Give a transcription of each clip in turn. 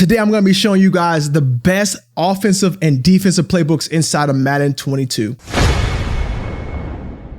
Today, I'm going to be showing you guys the best offensive and defensive playbooks inside of Madden 22.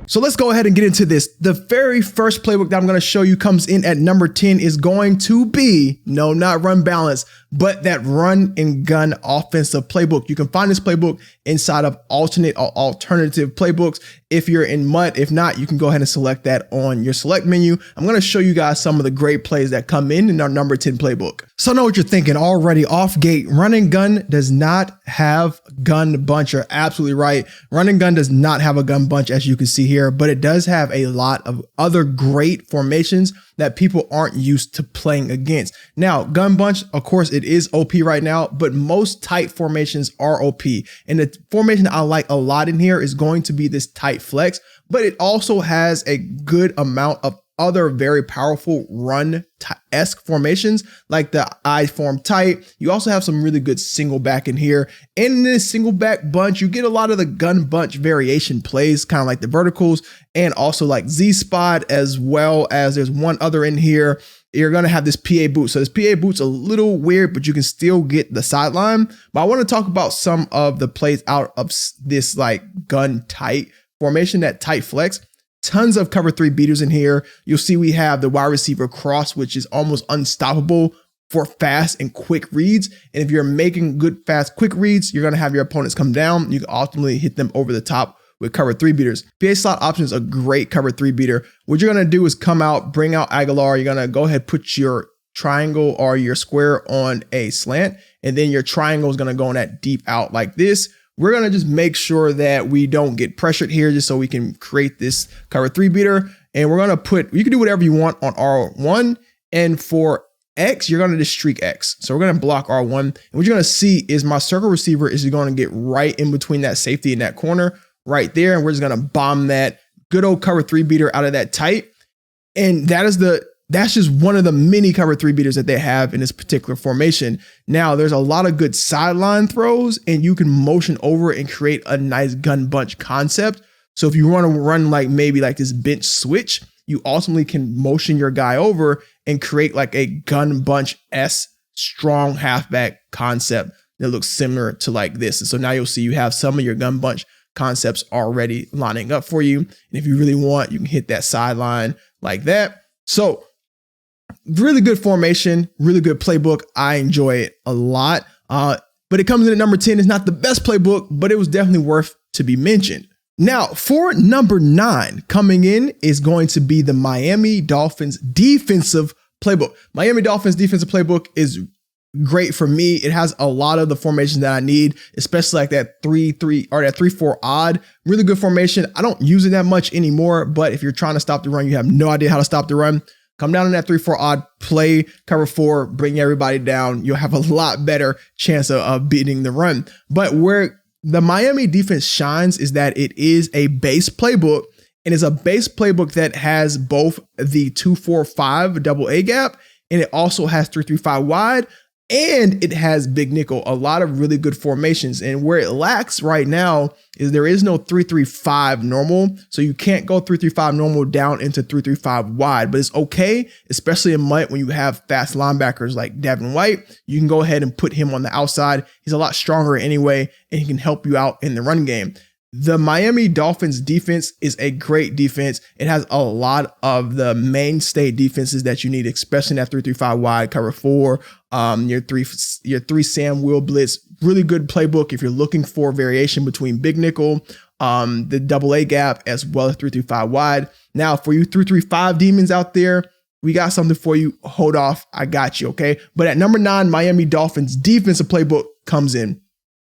So let's go ahead and get into this. The very first playbook that I'm going to show you comes in at number 10 is going to be, no, not run balance, but that run and gun offensive playbook. You can find this playbook inside of alternate or alternative playbooks if you're in MUT. If not, you can go ahead and select that on your select menu. I'm going to show you guys some of the great plays that come in our number 10 playbook. So I know what you're thinking already off gate. Run and gun does not have gun bunch. You're absolutely right. Run and gun does not have a gun bunch, as you can see here, but it does have a lot of other great formations that people aren't used to playing against. Now, gun bunch, of course, it is OP right now, but most tight formations are OP. And the formation I like a lot in here is going to be this tight flex, but it also has a good amount of other very powerful run-esque formations like the I form tight. You also have some really good single back in here. And in this single back bunch, you get a lot of the gun bunch variation plays, kind of like the verticals and also like Z spot, as well as there's one other in here. You're going to have this PA boot. So this PA boot's a little weird, but you can still get the sideline. But I want to talk about some of the plays out of this like gun tight formation, that tight flex. Tons of cover 3 beaters in here. You'll see we have the wide receiver cross, which is almost unstoppable for fast and quick reads. And if you're making good, fast, quick reads, you're going to have your opponents come down. You can ultimately hit them over the top with cover 3 beaters. PA slot option is a great cover 3 beater. What you're going to do is come out, bring out Aguilar. You're going to go ahead, put your triangle or your square on a slant, and then your triangle is going to go on that deep out like this. We're going to just make sure that we don't get pressured here, just so we can create this cover 3 beater. And we're going to put, you can do whatever you want on R1. And for X, you're going to just streak X. So we're going to block R1. And what you're going to see is my circle receiver is going to get right in between that safety and that corner right there. And we're just going to bomb that good old cover 3 beater out of that tight. And that's just one of the many cover 3 beaters that they have in this particular formation. Now, there's a lot of good sideline throws, and you can motion over and create a nice gun bunch concept. So if you want to run like maybe like this bench switch, you ultimately can motion your guy over and create like a gun bunch strong halfback concept that looks similar to like this. And so now you'll see you have some of your gun bunch concepts already lining up for you. And if you really want, you can hit that sideline like that. So really good formation, really good playbook. I enjoy it a lot. But it comes in at number 10. It's not the best playbook, but it was definitely worth to be mentioned. Now, for number 9, coming in is going to be the Miami Dolphins defensive playbook. Miami Dolphins defensive playbook is great for me. It has a lot of the formations that I need, especially like that 3-3 or that 3-4 odd. Really good formation. I don't use it that much anymore, but if you're trying to stop the run, you have no idea how to stop the run, come down in that 3-4 odd, play cover 4, bring everybody down. You'll have a lot better chance of beating the run. But where the Miami defense shines is that it is a base playbook, and it's a base playbook that has both the 2-4-5 double A gap, and it also has 3-3-5 wide, and it has big nickel, a lot of really good formations. And where it lacks right now is there is no 3-3-5 normal. So you can't go 3-3-5 normal down into 3-3-5 wide, but it's okay, especially in MUT when you have fast linebackers like Devin White. You can go ahead and put him on the outside. He's a lot stronger anyway, and he can help you out in the run game. The Miami Dolphins defense is a great defense. It has a lot of the mainstay defenses that you need, especially in that 3-3-5 wide, cover 4, your 3 Sam Will blitz. Really good playbook if you're looking for variation between big nickel, the double A gap, as well as 3-3-5 wide. Now, for you 3-3-5 demons out there, we got something for you. Hold off. I got you. Okay. But at number 9, Miami Dolphins defensive playbook comes in.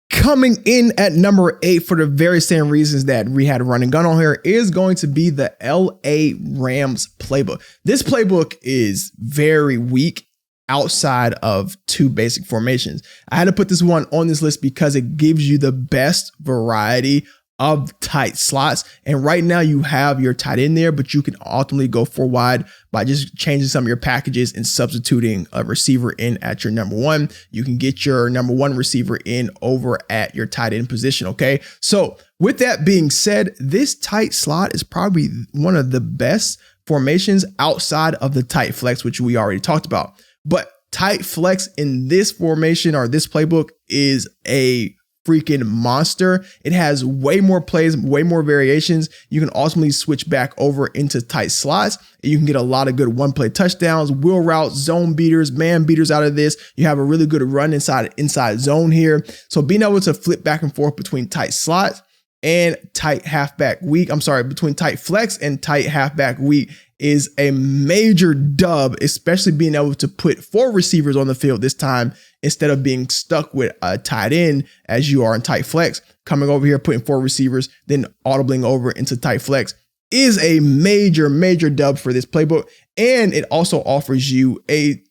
Coming in at number 8 for the very same reasons that we had run and gun on here is going to be the LA Rams playbook. This playbook is very weak outside of 2 basic formations. I had to put this one on this list because it gives you the best variety of tight slots. And right now you have your tight end there, but you can ultimately go 4 wide by just changing some of your packages and substituting a receiver in at your number 1. You can get your number 1 receiver in over at your tight end position. Okay. So with that being said, this tight slot is probably one of the best formations outside of the tight flex, which we already talked about. But tight flex in this formation or this playbook is a freaking monster. It has way more plays, way more variations. You can ultimately switch back over into tight slots. You can get a lot of good one-play touchdowns, wheel routes, zone beaters, man beaters out of this. You have a really good run inside zone here. So being able to flip back and forth between tight slots and tight halfback weak, between tight flex and tight halfback weak is a major dub, especially being able to put 4 receivers on the field this time instead of being stuck with a tight end as you are in tight flex. Coming over here, putting 4 receivers, then audibling over into tight flex is a major dub for this playbook. And it also offers you a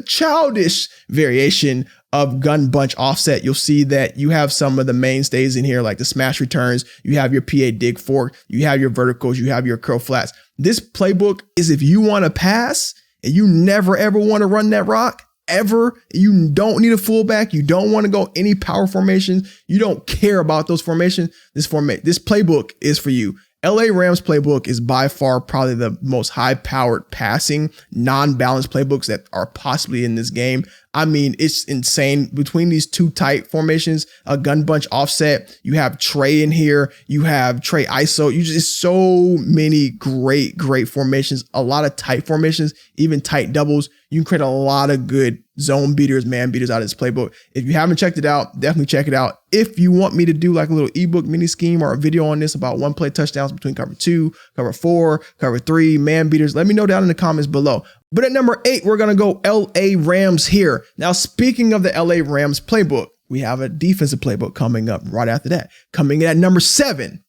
childish variation of gun bunch offset. You'll see that you have some of the mainstays in here, like the smash returns. You have your PA dig fork. You have your verticals. You have your curl flats. This playbook is if you want to pass and you never ever want to run that rock ever. You don't need a fullback. You don't want to go any power formations. You don't care about those formations. This playbook is for you. LA Rams playbook is by far probably the most high-powered passing, non-balanced playbooks that are possibly in this game. I mean, it's insane. Between these 2 tight formations, a gun bunch offset, you have Trey in here, you have Trey ISO, you just so many great formations, a lot of tight formations, even tight doubles. You can create a lot of good zone beaters, man beaters out of this playbook. If you haven't checked it out, definitely check it out. If you want me to do like a little ebook mini scheme or a video on this about one-play touchdowns between cover 2, cover 4, cover 3, man beaters, let me know down in the comments below. But at number 8, we're going to go LA Rams here. Now, speaking of the LA Rams playbook, we have a defensive playbook coming up right after that. Coming in at number 7,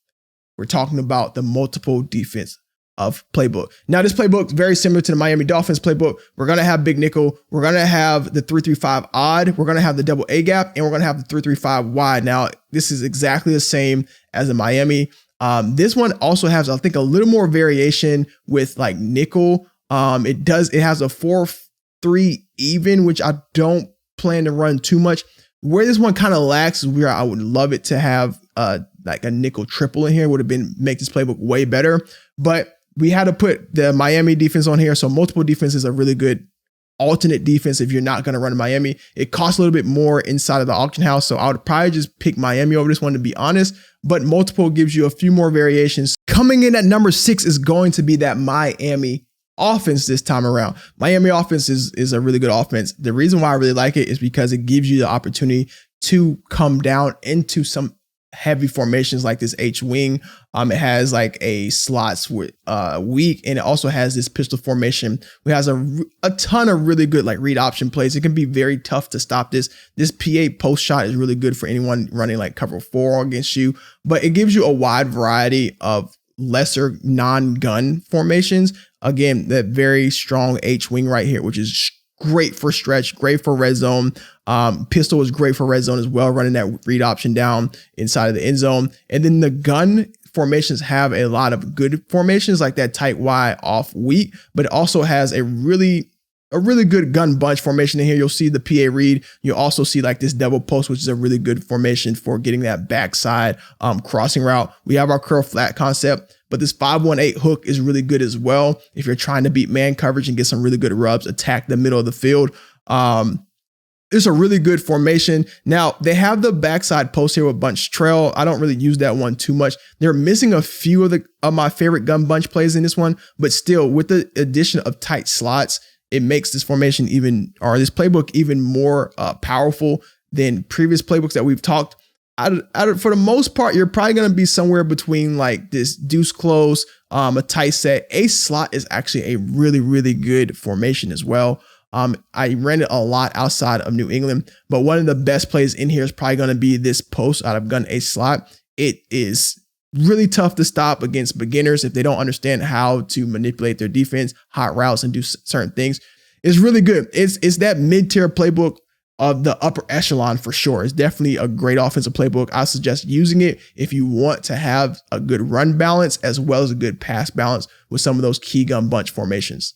we're talking about the multiple defense of playbook. Now, this playbook is very similar to the Miami Dolphins playbook. We're going to have big nickel. We're going to have the 3-3-5 odd. We're going to have the double A gap, and we're going to have the 3-3-5 wide. Now, this is exactly the same as the Miami. This one also has, I think, a little more variation with like nickel. It has a 4-3 even, which I don't plan to run too much. Where this one kind of lacks is where I would love it to have like a nickel triple in here. Would have make this playbook way better, but we had to put the Miami defense on here. So multiple defense is a really good alternate defense if you're not going to run Miami. It costs a little bit more inside of the auction house. So I would probably just pick Miami over this one, to be honest, but multiple gives you a few more variations. Coming in at number 6 is going to be that Miami offense this time around. Miami offense is a really good offense. The reason why I really like it is because it gives you the opportunity to come down into some heavy formations like this H wing. It has like a slots with weak, and it also has this pistol formation. It has a ton of really good like read option plays. It can be very tough to stop this. This PA post shot is really good for anyone running like cover 4 against you, but it gives you a wide variety of lesser non-gun formations. Again, that very strong H wing right here, which is great for stretch, great for red zone. Pistol is great for red zone as well, running that read option down inside of the end zone. And then the gun formations have a lot of good formations like that tight Y off weak, but it also has a really good gun bunch formation in here. You'll see the PA read. You'll also see like this double post, which is a really good formation for getting that backside crossing route. We have our curl flat concept, but this 5-1-8 hook is really good as well. If you're trying to beat man coverage and get some really good rubs, attack the middle of the field. It's a really good formation. Now, they have the backside post here with bunch trail. I don't really use that one too much. They're missing a few of my favorite gun bunch plays in this one, but still, with the addition of tight slots, it makes this formation this playbook even more powerful than previous playbooks that we've talked. For the most part, you're probably going to be somewhere between like this deuce close, a tight set. A slot is actually a really good formation as well. I ran it a lot outside of New England, but one of the best plays in here is probably going to be this post out of gun A slot. It is really tough to stop against beginners if they don't understand how to manipulate their defense, hot routes, and do certain things. It's really good. It's that mid-tier playbook of the upper echelon for sure. It's definitely a great offensive playbook. I suggest using it if you want to have a good run balance as well as a good pass balance with some of those key gun bunch formations.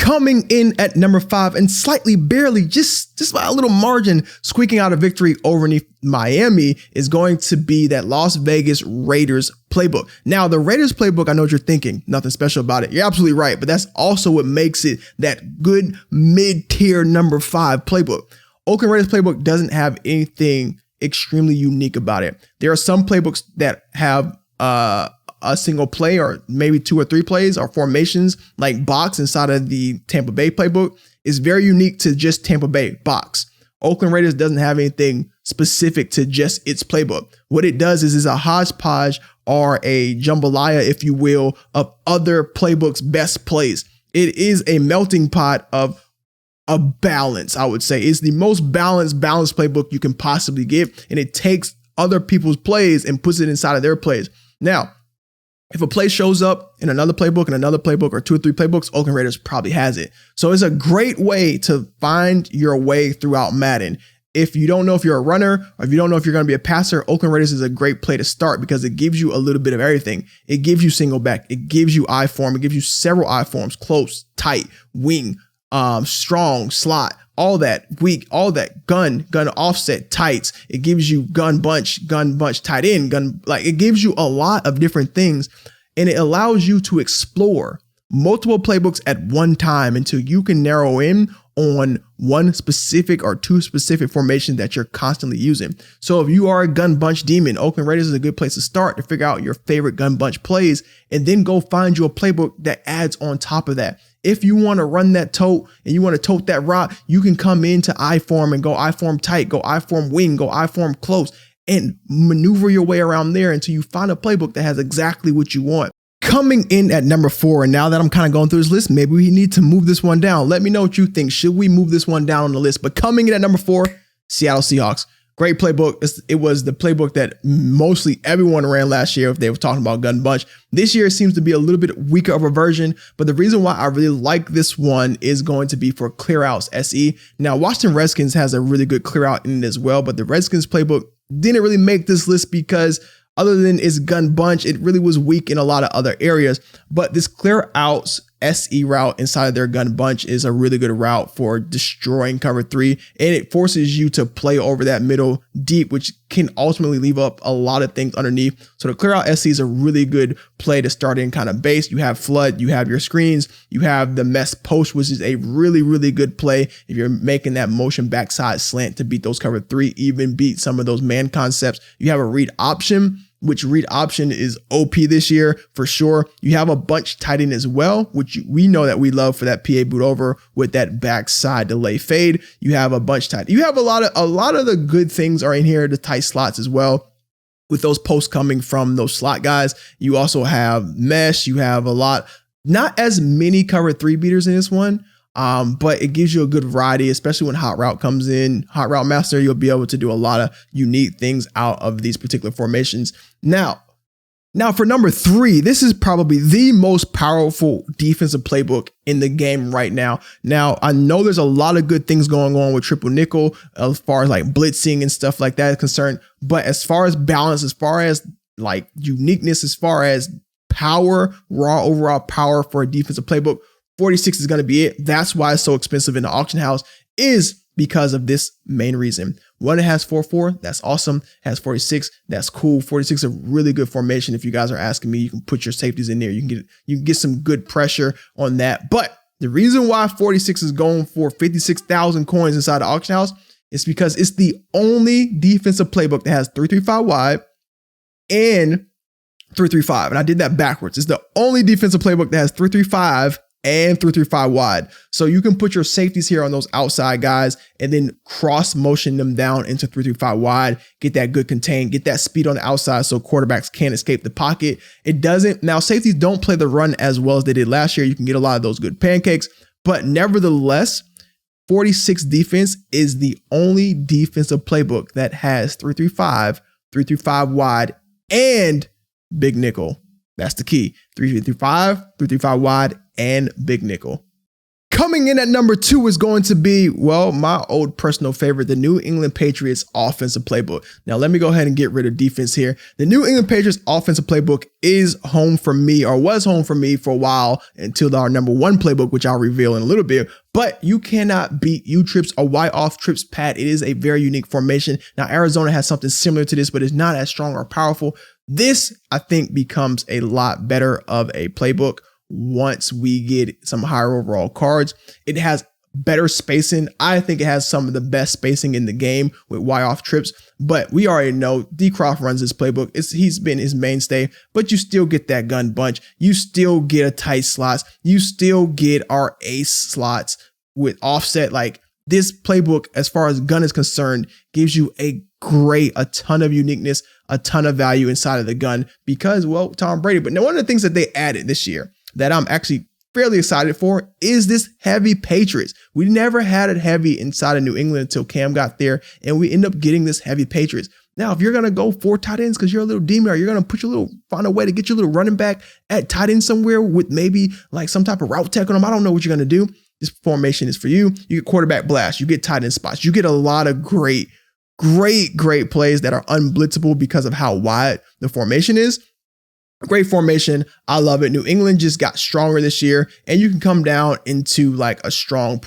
Coming in at number 5 and slightly barely, just by a little margin, squeaking out a victory over Miami is going to be that Las Vegas Raiders playbook. Now, the Raiders playbook, I know what you're thinking, nothing special about it. You're absolutely right, but that's also what makes it that good mid-tier number 5 playbook. Oakland Raiders playbook doesn't have anything extremely unique about it. There are some playbooks that have a single play or maybe 2 or 3 plays or formations like box inside of the Tampa Bay playbook is very unique to just Tampa Bay box. Oakland Raiders doesn't have anything specific to just its playbook. What it does is a hodgepodge or a jambalaya, if you will, of other playbooks' best plays. It is a melting pot of a balance, I would say. It's the most balanced playbook you can possibly get, and it takes other people's plays and puts it inside of their plays. Now, if a play shows up in another playbook or 2 or 3 playbooks, Oakland Raiders probably has it. So it's a great way to find your way throughout Madden. If you don't know if you're a runner or if you don't know if you're going to be a passer, Oakland Raiders is a great play to start because it gives you a little bit of everything. It gives you single back. It gives you I form. It gives you several I forms, close, tight, wing, strong, slot, all that, weak, all that, gun offset, tights. It gives you gun bunch, tight end, it gives you a lot of different things, and it allows you to explore multiple playbooks at one time until you can narrow in on one specific or 2 specific formations that you're constantly using. So if you are a gun bunch demon, Oakland Raiders is a good place to start to figure out your favorite gun bunch plays and then go find you a playbook that adds on top of that. If you want to run that tote and you want to tote that rock, you can come into I form and go I form tight, go I form wing, go I form close, and maneuver your way around there until you find a playbook that has exactly what you want. Coming in at number 4, and now that I'm kind of going through this list, maybe we need to move this one down. Let me know what you think. Should we move this one down on the list? But coming in at number 4, Seattle Seahawks. Great playbook. It was the playbook that mostly everyone ran last year if they were talking about gun bunch. This year it seems to be a little bit weaker of a version, but the reason why I really like this one is going to be for clear outs SE. Now, Washington Redskins has a really good clear out in it as well, but the Redskins playbook didn't really make this list because other than its gun bunch, it really was weak in a lot of other areas. But this clear outs SE route inside of their gun bunch is a really good route for destroying cover 3, and it forces you to play over that middle deep, which can ultimately leave up a lot of things underneath. So the clear out SE is a really good play to start in kind of base. You have flood, you have your screens, you have the mess post, which is a really, really good play if you're making that motion backside slant to beat those cover 3, even beat some of those man concepts. You have a read option, which read option is OP this year for sure. You have a bunch tight end as well, which we know that we love for that PA boot over with that backside delay fade. You have a bunch tight. You have a lot of the good things are in here, the tight slots as well. With those posts coming from those slot guys, you also have mesh. You have a lot, not as many cover 3 beaters in this one. But it gives you a good variety, especially when hot route comes in. Hot route master, you'll be able to do a lot of unique things out of these particular formations. Now for number 3, this is probably the most powerful defensive playbook in the game right now. Now, I know there's a lot of good things going on with triple nickel as far as like blitzing and stuff like that is concerned. But as far as balance, as far as like uniqueness, as far as power, raw overall power for a defensive playbook, 46 is going to be it. That's why it's so expensive in the auction house, is because of this main reason. One, it has 4-4. That's awesome. It has 46. That's cool. 46 is a really good formation. If you guys are asking me, you can put your safeties in there. You can get some good pressure on that. But the reason why 46 is going for 56,000 coins inside the auction house is because it's the only defensive playbook that has 3-3-5 wide and 3-3-5. And I did that backwards. It's the only defensive playbook that has 3-3-5 and 3-3-5 wide. So you can put your safeties here on those outside guys and then cross motion them down into 3-3-5 wide, get that good contain, get that speed on the outside so quarterbacks can't escape the pocket. It doesn't. Now, safeties don't play the run as well as they did last year. You can get a lot of those good pancakes, but nevertheless, 46 defense is the only defensive playbook that has 3-3-5, 3-3-5 wide, and big nickel. That's the key. 3-3-5, 3-3-5 wide, and big nickel. Coming in at number 2 is going to be, well, my old personal favorite, the New England Patriots offensive playbook. Now, let me go ahead and get rid of defense here. The New England Patriots offensive playbook is home for me, or was home for me for a while until our number 1 playbook, which I'll reveal in a little bit. But you cannot beat U-trips or Y-off trips, Pat. It is a very unique formation. Now, Arizona has something similar to this, but it's not as strong or powerful. This, I think, becomes a lot better of a playbook once we get some higher overall cards. It has better spacing. I think it has some of the best spacing in the game with Y-off trips, but we already know D. Croft runs this playbook. He's been his mainstay, but you still get that gun bunch. You still get a tight slots. You still get our ace slots with offset. Like, this playbook, as far as gun is concerned, gives you a ton of uniqueness, a ton of value inside of the gun because, well, Tom Brady. But now, one of the things that they added this year that I'm actually fairly excited for is this heavy Patriots. We never had it heavy inside of New England until Cam got there, and we end up getting this heavy Patriots. Now, if you're going to go 4 tight ends because you're a little demon, or you're going to find a way to get your little running back at tight end somewhere with maybe like some type of route tech on them, I don't know what you're going to do. This formation is for you. You get quarterback blast. You get tight end spots. You get a lot of great plays that are unblitzable because of how wide the formation is. Great formation. I love it. New England just got stronger this year, and you can come down into like a strong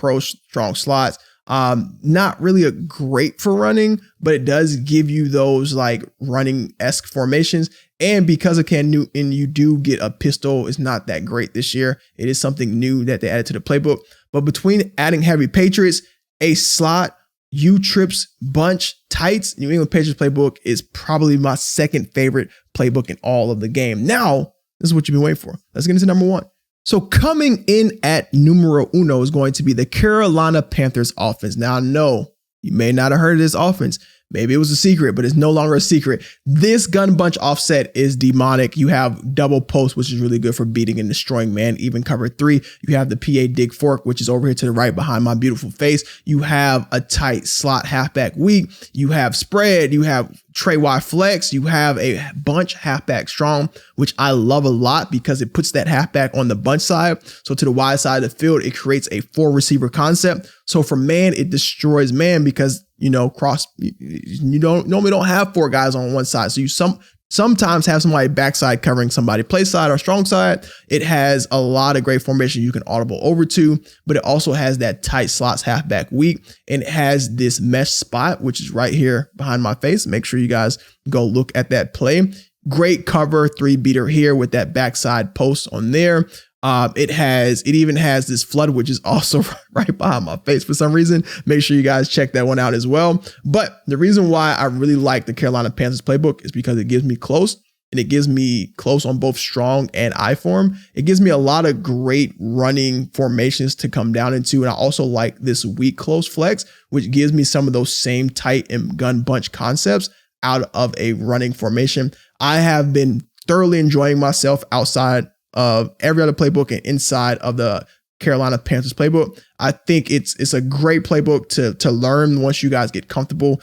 slots. Not really a great for running, but it does give you those like running-esque formations. And because of Cam Newton, you do get a pistol. It's not that great this year. It is something new that they added to the playbook. But between adding heavy Patriots, a slot, U-trips, bunch, tights, New England Patriots playbook is probably my second favorite playbook in all of the game. Now, this is what you've been waiting for. Let's get into number 1. So coming in at numero uno is going to be the Carolina Panthers offense. Now, I know you may not have heard of this offense. Maybe it was a secret, but it's no longer a secret. This gun bunch offset is demonic. You have double post, which is really good for beating and destroying man, even cover 3. You have the PA dig fork, which is over here to the right behind my beautiful face. You have a tight slot halfback weak. You have spread. You have Trey Y flex. You have a bunch halfback strong, which I love a lot because it puts that halfback on the bunch side. So to the wide side of the field, it creates a 4 receiver concept. So for man, it destroys man because, you know, you normally don't have 4 guys on one side. So you sometimes have somebody backside covering somebody play side or strong side. It has a lot of great formation you can audible over to, but it also has that tight slots halfback weak, and it has this mesh spot, which is right here behind my face. Make sure you guys go look at that play. Great cover 3 beater here with that backside post on there. It even has this flood, which is also right behind my face for some reason. Make sure you guys check that one out as well. But the reason why I really like the Carolina Panthers playbook is because it gives me close, and it gives me close on both strong and I form. It gives me a lot of great running formations to come down into. And I also like this weak close flex, which gives me some of those same tight and gun bunch concepts out of a running formation. I have been thoroughly enjoying myself outside of every other playbook and inside of the Carolina Panthers playbook. I think it's a great playbook to learn once you guys get comfortable.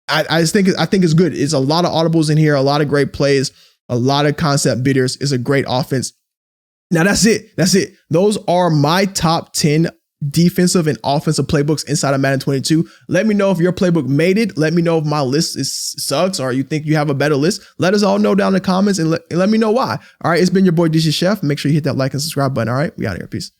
I think it's good. It's a lot of audibles in here, a lot of great plays, a lot of concept bidders. It's a great offense. Now that's it. Those are my top 10 defensive and offensive playbooks inside of Madden 22. Let me know if your playbook made it. Let me know if my list sucks or you think you have a better list. Let us all know down in the comments and let me know why. All right, it's been your boy DC Chef. Make sure you hit that like and subscribe button. All right, we out here. Peace.